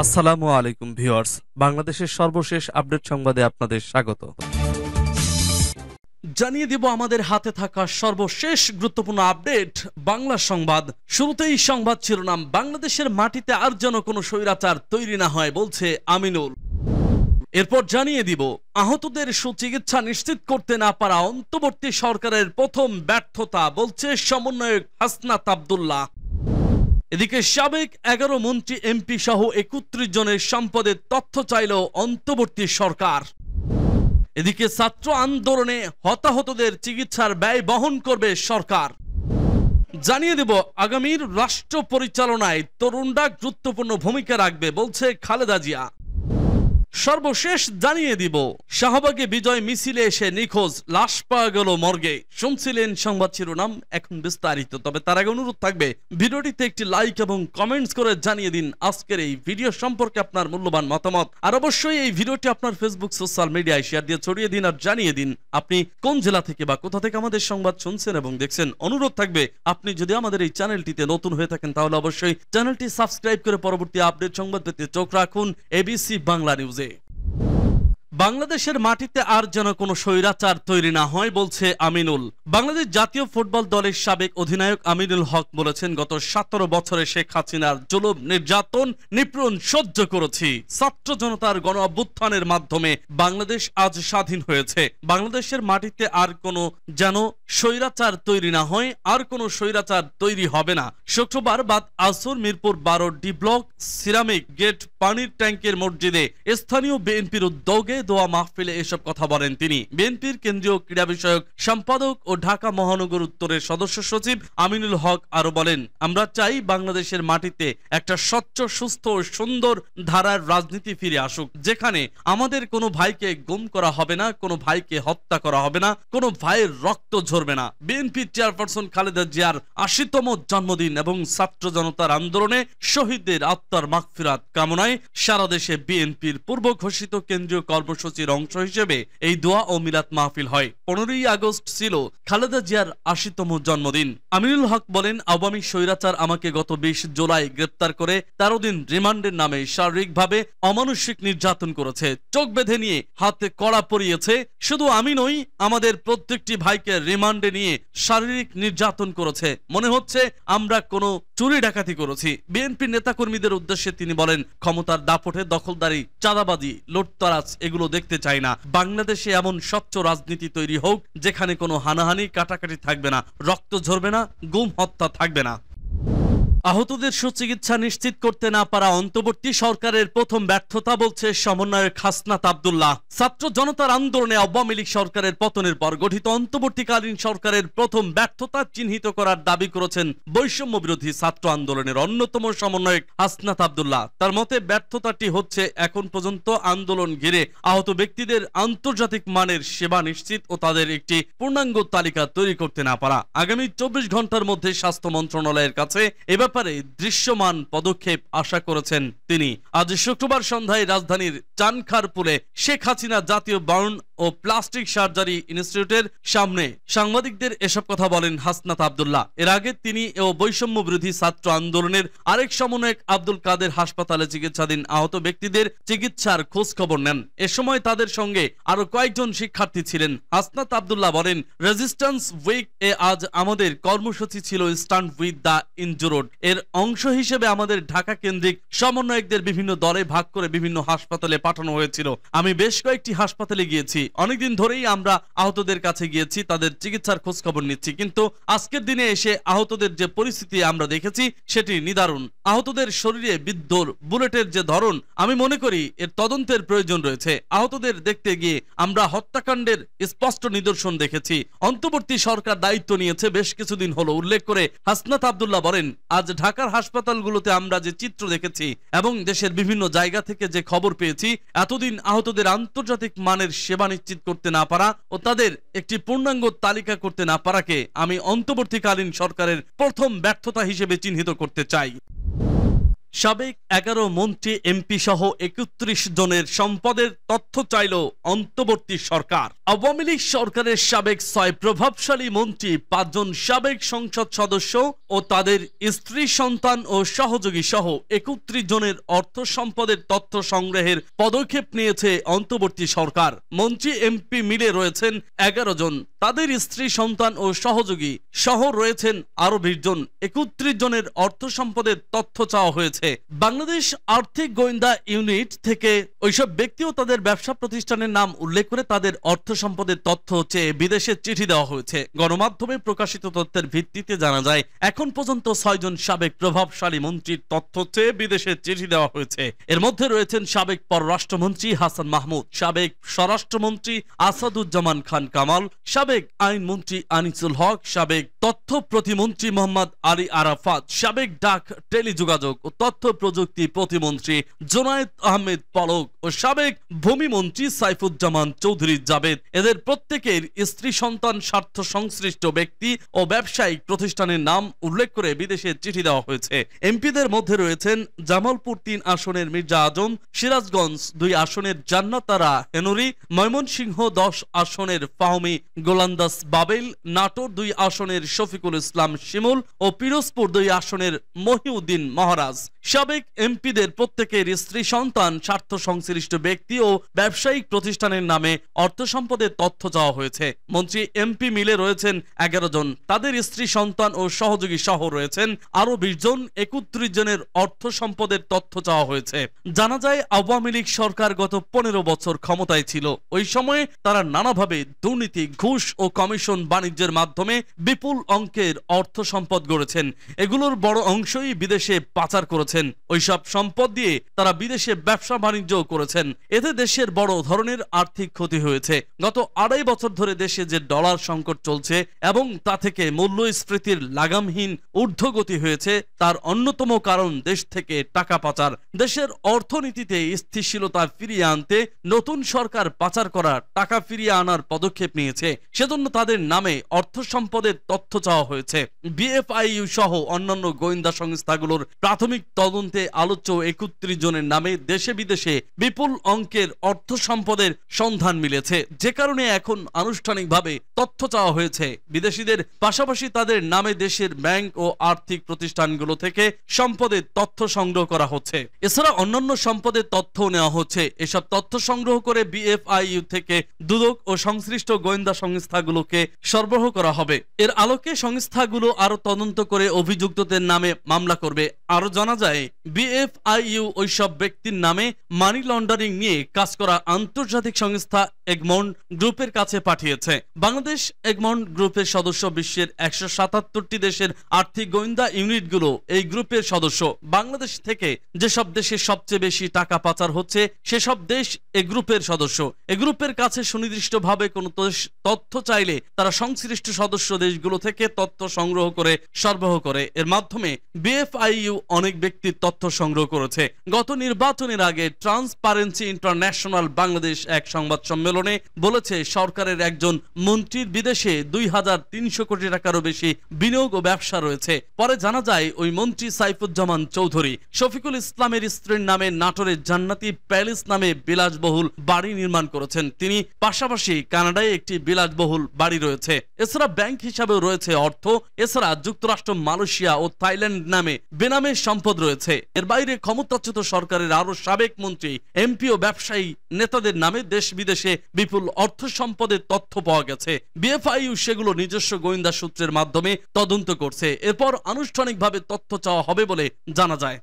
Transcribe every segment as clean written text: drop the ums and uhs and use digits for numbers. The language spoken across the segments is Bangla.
আসসালামু আলাইকুম ভিউয়ার্স, বাংলাদেশের সর্বশেষ আপডেট সংবাদে আপনাদের স্বাগত। জানিয়ে দিব আমাদের হাতে থাকা সর্বশেষ গুরুত্বপূর্ণ আপডেট বাংলা সংবাদ। শুরুতেই সংবাদ শিরোনাম, বাংলাদেশের মাটিতে আর যেন কোনো স্বৈরাচার তৈরি না হয় বলছে আমিনুল। এরপর জানিয়ে দিব আহতদের সুচিকিৎসা নিশ্চিত করতে না পারা অন্তর্বর্তী সরকারের প্রথম ব্যর্থতা বলছে সমন্বয়ক হাসনাত আব্দুল্লাহ। এদিকে সাবেক 11 মন্ত্রী এমপি সহ 31 জনের সম্পদের তথ্য চাইল অন্তর্বর্তী সরকার। এদিকে ছাত্র আন্দোলনে হতাহতদের চিকিৎসার ব্যয় বহন করবে সরকার। জানিয়ে দেব আগামীর রাষ্ট্র পরিচালনায় তরুণরা গুরুত্বপূর্ণ ভূমিকা রাখবে বলছে খালেদা জিয়া। সর্বশেষ জানিয়ে দিব শাহবাগে বিজয় মিছিলে এসে নিখোঁজ, লাশ পাওয়া গেল মর্গে। শুনছিলেন সংবাদ শিরোনাম, এখন বিস্তারিত। তবে তার আগে অনুরোধ থাকবে ভিডিওটিতে একটি লাইক এবং কমেন্টস করে জানিয়ে দিন আজকের এই ভিডিও সম্পর্কে আপনার মূল্যবান মতামত। আর অবশ্যই এই ভিডিওটি আপনার ফেসবুক সোশ্যাল মিডিয়ায় শেয়ার দিয়ে ছড়িয়ে দিন আর জানিয়ে দিন আপনি কোন জেলা থেকে বা কোথা থেকে আমাদের সংবাদ শুনছেন এবং দেখছেন। অনুরোধ থাকবে আপনি যদি আমাদের এই চ্যানেলটিতে নতুন হয়ে থাকেন তাহলে অবশ্যই চ্যানেলটি সাবস্ক্রাইব করে পরবর্তী আপডেট সংবাদ পেতে চোখ রাখুন এবিসি বাংলা নিউজে। বাংলাদেশের মাটিতে আর যেন কোনো স্বৈরাচার তৈরি না হয় বলছে আমিনুল। বাংলাদেশ জাতীয় ফুটবল দলের সাবেক অধিনায়ক আমিনুল হক বলেছেন, গত 17 বছরে শেখ হাসিনার জুলুম নির্যাতন নিপীড়ন সহ্য করেছি। ছাত্র জনতার গণ অভ্যুত্থানের মাধ্যমে বাংলাদেশ আজ স্বাধীন হয়েছে। বাংলাদেশের মাটিতে আর কোনো যেন স্বৈরাচার তৈরি না হয়, আর কোনো স্বৈরাচার তৈরি হবে না। শুক্রবার বাদ আসর Mirpur 12 D block ceramic gate পানির ট্যাঙ্কের মসজিদে স্থানীয় বিএনপির উদ্যোগে দোয়া মাহফিলে এসব কথা বলেন তিনি। বিএনপির কেন্দ্রীয় ক্রীড়া বিষয়ক সম্পাদক ও ঢাকা মহানগর উত্তরের সদস্য সচিব আমিনুল হক আরো বলেন, আমরা চাই বাংলাদেশের মাটিতে একটা স্বচ্ছ, সুস্থ ও সুন্দর ধারার রাজনীতি ফিরে আসুক, যেখানে আমাদের কোনো ভাইকে গুম করা হবে না, কোনো ভাইকে হত্যা করা হবে না, কোনো ভাইয়ের রক্ত ঝরবে না। বিএনপি চেয়ারপারসন খালেদা জিয়ার 80তম জন্মদিন এবং ছাত্র জনতার আন্দোলনে শহীদদের আত্মার মাগফিরাত কামনায় সারা দেশে বিএনপির পূর্ব ঘোষিত কেন্দ্রীয় কর্মসূচির অংশ হিসেবে এই দোয়া ও মিলাদ মাহফিল হয়। 15ই আগস্ট ছিল খালেদা জিয়ার 80তম জন্মদিন। আমিনুল হক বলেন, আওয়ামী স্বৈরাচার আমাকে গত 20 জুলাই গ্রেপ্তার করে 13 দিন রিমান্ডের নামে শারীরিকভাবে অমানসিক নির্যাতন করেছে, চোখ বেঁধে নিয়ে হাতে কড়া পরিয়েছে। শুধু আমি নই, আমাদের প্রত্যেকটি ভাইকে রিমান্ডে নিয়ে শারীরিক নির্যাতন করেছে। মনে হচ্ছে আমরা কোনো চুরি ডাকাতি করেছি। বিএনপি নেতাকর্মীদের উদ্দেশ্যে তিনি বলেন, ক্ষমতার দাপটে দখলদারি, চাঁদাবাজি, লুটতরাজ এগুলো দেখতে চাই না। বাংলাদেশে এমন স্বচ্ছ রাজনীতি তৈরি হোক যেখানে কোনো হানাহানি কাটাকাটি থাকবে না, রক্ত ঝরবে না, গুম হত্যা থাকবে না। আহতদের সুচিকিৎসা নিশ্চিত করতে না পারা অন্তর্বর্তী সরকারের প্রথম ব্যর্থতা বলছে সমন্বয়ক হাসনাত আব্দুল্লাহ। ছাত্র জনতার আন্দোলনে আওয়ামী লীগ সরকারের পতনের পর গঠিত অন্তর্বর্তীকালীন সরকারের প্রথম ব্যর্থতা চিহ্নিত করার দাবি করেছেন বৈষম্য বিরোধী ছাত্র আন্দোলনের অন্যতম সমন্বয়ক হাসনাত আব্দুল্লাহ। তার মতে ব্যর্থতাটি হচ্ছে এখন পর্যন্ত আন্দোলন ঘিরে আহত ব্যক্তিদের আন্তর্জাতিক মানের সেবা নিশ্চিত ও তাদের একটি পূর্ণাঙ্গ তালিকা তৈরি করতে না পারা। আগামী 24 ঘন্টার মধ্যে স্বাস্থ্য মন্ত্রণালয়ের কাছে এ ব্যাপারে দৃশ্যমান পদক্ষেপ আশা করেছেন তিনি। আজ শুক্রবার সন্ধ্যায় রাজধানীর চানখারপুলে শেখ হাসিনা জাতীয় বার্ন ও প্লাস্টিক সার্জারি ইনস্টিটিউটের সামনে সাংবাদিকদের এসব কথা বলেন হাসনাত আব্দুল্লাহ। এর আগে তিনি ও বৈষম্য বিরোধী ছাত্র আন্দোলনের আরেক সমন্বয়ক আব্দুল কাদের হাসপাতালে চিকিৎসাধীন আহত ব্যক্তিদের চিকিৎসার খোঁজ খবর নেন। এ সময় তাদের সঙ্গে আরো কয়েকজন শিক্ষার্থী ছিলেন। হাসনাত আব্দুল্লাহ বলেন, রেজিস্ট্যান্স উইক এ আজ আমাদের কর্মসূচি ছিল স্ট্যান্ড উইথ দ্য ইনজুরড। এর অংশ হিসেবে আমাদের ঢাকা কেন্দ্রিক সমন্বয়কদের বিভিন্ন দলে ভাগ করে বিভিন্ন হাসপাতালে পাঠানো হয়েছিল। আমি বেশ কয়েকটি হাসপাতালে গিয়েছি। অনেকদিন ধরেই আমরা আহতদের কাছে গিয়েছি, তাদের চিকিৎসার খোঁজ খবর নিচ্ছি, কিন্তু আজকের দিনে এসে আহতদের যে পরিস্থিতি আমরা দেখেছি সেটি নিদারুণ। আহতদের শরীরে বিদ্ধ বুলেটের যে ধরন, আমি মনে করি এর তদন্তের প্রয়োজন রয়েছে। আহতদের দেখতে গিয়ে আমরা হত্যাকাণ্ডের স্পষ্ট নিদর্শন দেখেছি। অন্তর্বর্তী সরকার দায়িত্ব নিয়েছে বেশ কিছুদিন হলো উল্লেখ করে হাসনাত আব্দুল্লাহ বলেন, আজ ঢাকার হাসপাতালগুলোতে আমরা যে চিত্র দেখেছি এবং দেশের বিভিন্ন জায়গা থেকে যে খবর পেয়েছি, এতদিন আহতদের আন্তর্জাতিক মানের সেবা নিশ্চিত করতে না পারা ও তাদের একটি পূর্ণাঙ্গ তালিকা করতে না পারাকে আমি অন্তর্বর্তীকালীন সরকারের প্রথম ব্যর্থতা হিসেবে চিহ্নিত করতে চাই। সাবেক 11 মন্ত্রী এমপি সহ 31 জনের সম্পদের তথ্য চাইল অন্তর্বর্তী সরকার। আওয়ামী লীগ সরকারের সাবেক 6 প্রভাবশালী মন্ত্রী, 5 জন সাবেক সংসদ সদস্য ও তাদের স্ত্রী, সন্তান ও সহযোগী সহ 31 জনের অর্থ সম্পদের তথ্য সংগ্রহের পদক্ষেপ নিয়েছে অন্তর্বর্তী সরকার। মন্ত্রী এমপি মিলে রয়েছেন 11 জন, তাদের স্ত্রী, সন্তান ও সহযোগী সহ রয়েছেন আরো 20 জন। 31 জনের অর্থ সম্পদের তথ্য চাওয়া হয়েছে। বাংলাদেশ আর্থিক গোয়েন্দা ইউনিট থেকে ওইসব ব্যক্তি ও তাদের ব্যবসা প্রতিষ্ঠানের নাম উল্লেখ করে তাদের অর্থ সম্পদের তথ্য চেয়ে বিদেশে চিঠি দেওয়া হয়েছে। গণমাধ্যমে প্রকাশিত তথ্যের ভিত্তিতে জানা যায়, এখন পর্যন্ত 6 জন সাবেক প্রভাবশালী মন্ত্রীর তথ্য চেয়ে বিদেশে চিঠি দেওয়া হয়েছে। এর মধ্যে রয়েছেন সাবেক পররাষ্ট্রমন্ত্রী হাসান মাহমুদ, সাবেক স্বরাষ্ট্রমন্ত্রী আসাদুজ্জামান খান কামাল, সাবেক আইনমন্ত্রী আনিসুল হক, সাবেক তথ্য প্রতিমন্ত্রী মোহাম্মদ আলী আরাফাত, সাবেক ডাক, টেলিযোগাযোগ ও তথ্য প্রযুক্তি প্রতিমন্ত্রী জোনায়েদ আহমেদ পলক ও সাবেক ভূমিমন্ত্রী সাইফুজ্জামান চৌধুরী জাবেদ। এদের প্রত্যেকের স্ত্রী, সন্তান, স্বার্থ সংশ্লিষ্ট ব্যক্তি ও ব্যবসায়িক প্রতিষ্ঠানের নাম উল্লেখ করে বিদেশে চিঠি দেওয়া হয়েছে। এমপিদের মধ্যে রয়েছেন জামালপুর 3 আসনের মির্জা আজম, সিরাজগঞ্জ 2 আসনের জান্নাতারা হেনুরি, ময়মনসিংহ 10 আসনের ফাহমি গোলান্দাস বাবেল, নাটোর 2 আসনের শফিকুল ইসলাম শিমুল ও পিরোজপুর 2 আসনের মহিউদ্দিন মহারাজ। সাবেক এমপিদের প্রত্যেকের স্ত্রী, সন্তান, স্বার্থ সংশ্লিষ্ট ব্যক্তি ও ব্যবসায়িক প্রতিষ্ঠানের নামে অর্থ সম্পদের তথ্য চাওয়া হয়েছে। মন্ত্রী এমপি মিলে রয়েছেন 11 জন, তাদের স্ত্রী, সন্তান ও সহযোগী সহ রয়েছেন আরো 20 জন। 31 জনের অর্থ সম্পদের তথ্য চাওয়া হয়েছে। জানা যায়, আওয়ামী লীগ সরকার গত 15 বছর ক্ষমতায় ছিল। ওই সময়ে তারা নানাভাবে দুর্নীতি, ঘুষ ও কমিশন বাণিজ্যের মাধ্যমে বিপুল অঙ্কের অর্থ সম্পদ গড়েছেন। এগুলোর বড় অংশই বিদেশে পাচার করেছেন। ওইসব সম্পদ দিয়ে তারা বিদেশে ব্যবসা বাণিজ্য করেছেন। এতে দেশের বড় ধরনের আর্থিক ক্ষতি হয়েছে। গত 2.5 বছর ধরে দেশে যে ডলার সংকট চলছে এবং তা থেকে মূল্যস্ফীতির লাগামহীন ঊর্ধ্বগতি হয়েছে, তার অন্যতম কারণ দেশ থেকে টাকা পাচার। দেশের অর্থনীতিতে স্থিতিশীলতা ফিরিয়ে আনতে নতুন সরকার পাচার করা টাকা ফিরিয়ে আনার পদক্ষেপ নিয়েছে। সেজন্য তাদের নামে অর্থ সম্পদের তথ্য চাওয়া হয়েছে। বিএফআইইউ সহ অন্যান্য গোয়েন্দা সংস্থাগুলোর প্রাথমিক তদন্তে আলোচ্য 31 জনের নামে দেশে বিদেশে বিপুল অঙ্কের অর্থ সম্পদের সন্ধান মিলেছে, যে কারণে এখন আনুষ্ঠানিকভাবে তথ্য চাওয়া হয়েছে। বিদেশিদের পাশাপাশি তাদের নামে দেশের ব্যাংক ও আর্থিক প্রতিষ্ঠানগুলো থেকে সম্পদের তথ্য সংগ্রহ করা হচ্ছে। এছাড়া অন্যান্য সম্পদের তথ্য নেওয়া হচ্ছে। এসব তথ্য সংগ্রহ করে বিএফআইইউ থেকে দুদক ও সংশ্লিষ্ট গোয়েন্দা সংস্থাগুলোকে সরবরাহ করা হবে। এর আলোকে সংস্থাগুলো আরো তদন্ত করে অভিযুক্তদের নামে মামলা করবে। আরো জানা যায়, বিএফআইইউ ওইসব ব্যক্তির নামে মানি লন্ডারিং নিয়ে কাজ করা আন্তর্জাতিক সংস্থা এগমন্ড গ্রুপের কাছে পাঠিয়েছে। বাংলাদেশ এগমন্ড গ্রুপের সদস্য। বিশ্বের 177টি দেশের আর্থিক গোয়েন্দা ইউনিটগুলো এই গ্রুপের সদস্য। বাংলাদেশ থেকে যেসব দেশে সবচেয়ে বেশি টাকা পাচার হচ্ছে, সেসব দেশ এ গ্রুপের সদস্য। এ গ্রুপের কাছে সুনির্দিষ্টভাবে কোনো তথ্য চাইলে তারা সংশ্লিষ্ট সদস্য দেশগুলো থেকে তথ্য সংগ্রহ করে সরবরাহ করে। এর মাধ্যমে বিএফআইইউ অনেক ব্যক্তির তথ্য সংগ্রহ করেছে। গত নির্বাচনের আগে ট্রান্সপারেন্সি ইন্টারন্যাশনাল বাংলাদেশ এক সংবাদ সম্মেলনে বলেছে, সরকারের একজন মন্ত্রীর বিদেশে 2300 কোটি টাকারও বেশি বিনিয়োগ ও ব্যবসা রয়েছে। পরে জানা যায়, ওই মন্ত্রী সাইফুজ্জামান চৌধুরী শফিকুল ইসলামের স্ত্রীর নামে নাটোরের জান্নাতি প্যালেস নামে বিলাসবহুল বাড়ি নির্মাণ করেছেন তিনি। পাশাপাশি কানাডায় একটি বিলাসবহুল বাড়ি রয়েছে। এছাড়া ব্যাংক হিসাবেও রয়েছে অর্থ। এছাড়া যুক্তরাষ্ট্র, মালয়েশিয়া ও থাইল্যান্ড নামে বেনামে সম্পদ রয়েছে। এর বাইরে ক্ষমতাচ্যুত সরকারের আরো সাবেক মন্ত্রী, এমপি ও ব্যবসায়ী নেতাদের নামে দেশ বিদেশে বিপুল অর্থ সম্পদের তথ্য পাওয়া গেছে। বিএফআইইউ সেগুলো নিজস্ব গোয়েন্দা সূত্রের মাধ্যমে তদন্ত করছে। এরপর আনুষ্ঠানিকভাবে তথ্য চাওয়া হবে বলে জানা যায়।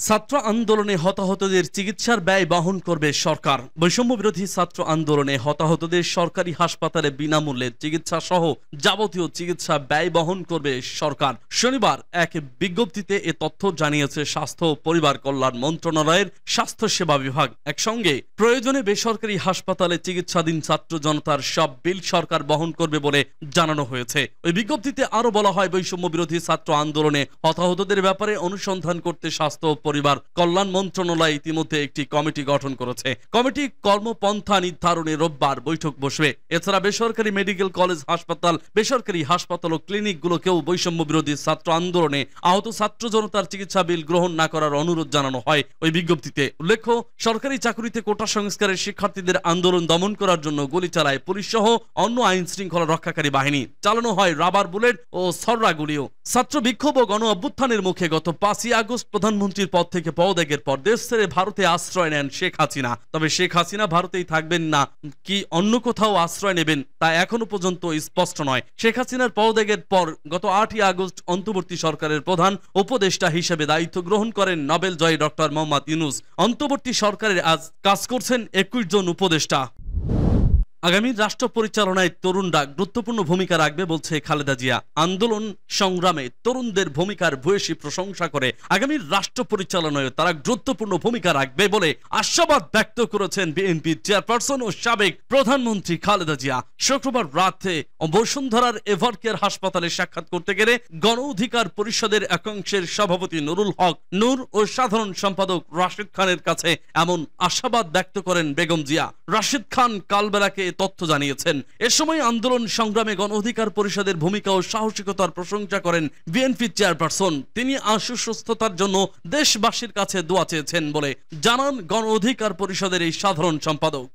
ছাত্র আন্দোলনে হতাহতদের চিকিৎসার ব্যয় বহন করবে সরকার। বৈষম্য বিরোধী ছাত্র আন্দোলনে হতাহতদের সরকারি হাসপাতালে বিনামূল্যে চিকিৎসা সহ যাবতীয় চিকিৎসা ব্যয় বহন করবে সরকার। শনিবার এক বিজ্ঞপ্তিতে এ তথ্য জানিয়েছে স্বাস্থ্য ও পরিবার কল্যাণ মন্ত্রণালয়ের স্বাস্থ্য সেবা বিভাগ। একসঙ্গে প্রয়োজনে বেসরকারি হাসপাতালে চিকিৎসাধীন ছাত্র জনতার সব বিল সরকার বহন করবে বলে জানানো হয়েছে। ওই বিজ্ঞপ্তিতে আরো বলা হয়, বৈষম্য বিরোধী ছাত্র আন্দোলনে হতাহতদের ব্যাপারে অনুসন্ধান করতে স্বাস্থ্য পরিবার কল্যাণ মন্ত্রণালয় ইতিমধ্যে একটি কমিটি গঠন করেছে। কমিটি কর্মপন্থা নির্ধারণে রোববার বৈঠক বসবে। এছাড়া বেসরকারি মেডিকেল কলেজ, হাসপাতাল, বেসরকারি হাসপাতাল ও ক্লিনিকগুলোকেও বৈষম্য বিরোধী ছাত্র আন্দোলনে আহত ছাত্র জনতার চিকিৎসা বিল গ্রহণ না করার অনুরোধ জানানো হয় ওই বিজ্ঞপ্তিতে। উল্লেখ্য, সরকারি চাকরিতে কোটা সংস্কারের শিক্ষার্থীদের আন্দোলন দমন করার জন্য গুলি চালায় পুলিশ সহ অন্য আইন শৃঙ্খলা রক্ষাকারী বাহিনী। চালানো হয় রাবার বুলেট ও ছররা গুলিও। ছাত্র বিক্ষোভ ও গণ অভ্যুত্থানের মুখে গত 5ই আগস্ট প্রধানমন্ত্রীর পদ থেকে পদত্যাগের পর দেশ ছেড়ে ভারতে আশ্রয় নেন শেখ হাসিনা। তবে শেখ হাসিনা ভারতেই থাকবেন না কি অন্য কোথাও আশ্রয় নেবেন তা এখনো পর্যন্ত স্পষ্ট নয়। শেখ হাসিনার পদত্যাগের পর গত 8ই আগস্ট অন্তর্বর্তী সরকারের প্রধান উপদেষ্টা হিসেবে দায়িত্ব গ্রহণ করেন নোবেল জয়ী ডক্টর মোহাম্মদ ইউনূস। অন্তর্বর্তী সরকারের আজ কাজ করছেন 21 জন উপদেষ্টা। আগামী রাষ্ট্র পরিচালনায় তরুণরা গুরুত্বপূর্ণ ভূমিকা রাখবে বলছে খালেদা জিয়া। আন্দোলন সংগ্রামে তরুণদের ভূমিকার ভূয়সী প্রশংসা করে আগামী রাষ্ট্র পরিচালনায় তারা গুরুত্বপূর্ণ ভূমিকা রাখবে বলে আশাবাদ ব্যক্ত করেছেন বিএনপি চেয়ারপারসন ও সাবেক প্রধানমন্ত্রী খালেদা জিয়া। শুক্রবার রাতে বসুন্ধরার এভারকেয়ার হাসপাতালে সাক্ষাৎ করতে গেলে গণ অধিকার পরিষদের একাংশের সভাপতি নুরুল হক নূর ও সাধারণ সম্পাদক রাশিদ খানের কাছে এমন আশাবাদ ব্যক্ত করেন বেগম জিয়া। রাশিদ খান কালবেলাকে তথ্য জানিয়েছেন। এ সময় আন্দোলন সংগ্রামে গণ অধিকার পরিষদের ভূমিকা ও সাহসিকতার প্রশংসা করেন বিএনপি চেয়ারপারসন। তিনি সুস্থতার জন্য দেশবাসীর কাছে দোয়া চেয়েছেন বলে জানান গণ অধিকার পরিষদের এই সাধারণ সম্পাদক।